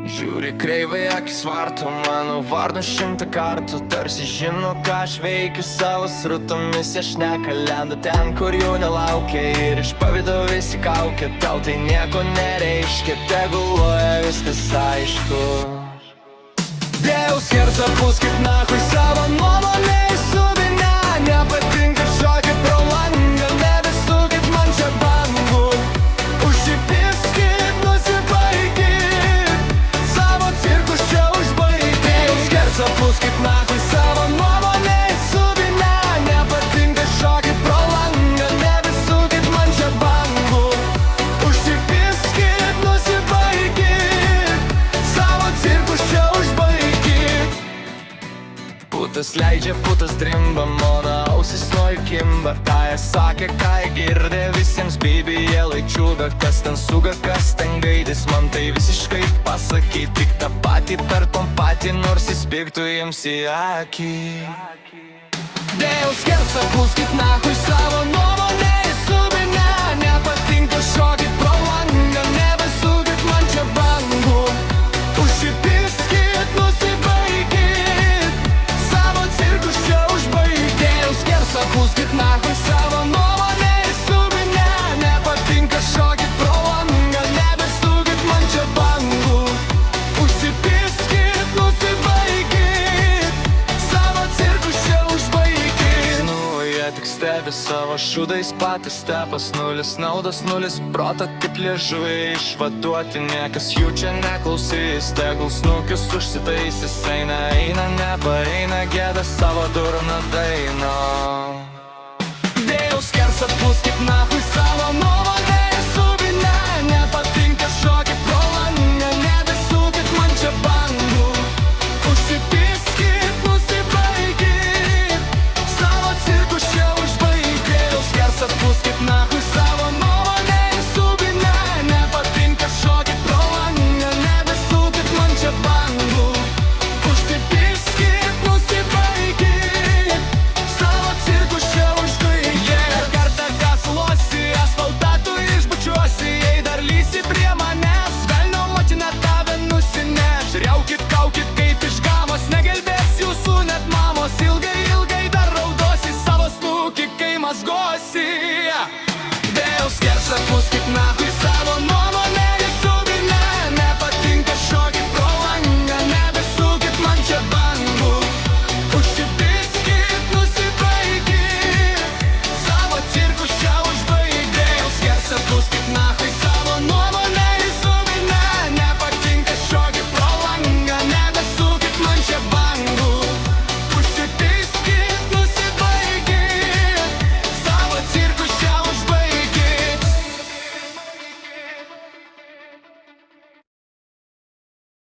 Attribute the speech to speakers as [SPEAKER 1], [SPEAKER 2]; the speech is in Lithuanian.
[SPEAKER 1] Žiūri kreivai akis varto mano vardą 100 kartų, tarsi žino, ką aš veikiu savo srutomis. Jie šneka, lenda ten, kur jų nelaukia, ir iš pavydo visi kaukia. Tau tai nieko nereiškia, teguluoja viskas aišku. Dėjau skersą pus kaip nachui savo nuomonę į subinę. Nepatinka šokit pro langą, nebesukit man čia bangų. Užsipiskit, nusibaikit, savo cirkus čia užbaikit. Dėjau skersą pus kaip nachui savo nuomonę į subinę. Nepatinka šokit pro langą, nebesukit man čia bangų. Užsipiskit, nusibaikit, savo cirkus čia užbaikit. Putas leidžia, putas drimba, mano ausis nuo jų kimba. Ką jie sakė, ką jie girdė, visiems baby jie laičiuga. Kas ten suga, kas ten gaidis, man tai visiškai pasakyt. Tik tą patį per tom patį, nors įspigtų jiems į akį. Dėjau skersą pus kaip nachui savo nuomonę į subinę. Nepatinka šokit pro langą, nebesukit man čia bangų. Užsipiskit, nusibaikit, savo cirkus čia užbaikit. Dėjau skersą pus kaip nachui savo nuomonę į subinę. Nepatinka šokit pro langą, nebesukit man čia bangų. Užsipiskit, nusibaikit, savo cirkus čia užbaikit. Jie tik stebi savo šūdais, patys stepas. Nulis naudos, nulis proto, kaip liežuviai išvaduoti. Niekas jų čia neklausys, tegul snukius užsitaisys. Eina, eina, nepaeina, gėda savo durną dainą. Dėjau skersą pus kaip nachui savo nuomonę į subinę. Nepatinka šokit pro langą, nebesukit man čia bangų. Užsipiskit, nusibaikit, savo cirkus čia užbaikit. Dėjau skersą pus kaip nachui savo nuomonę į subinę. Nepatinka šokit pro langą, nebesukit man čia bangų. Užsipiskit, nusibaikit, savo cirkus čia užbaikit. Dar kartą kasuosi, asfaltatu išbučiuosi. Jei dar lysi prie manęs, velnio motina tave nusineš. Riaukit, kaukit kaip iš gamos, negelbės jūsų net mamos. Ilgai, ilgai dar raudosi, savo snukį kai mazgosi. Dėjau skersą pus kaip nachui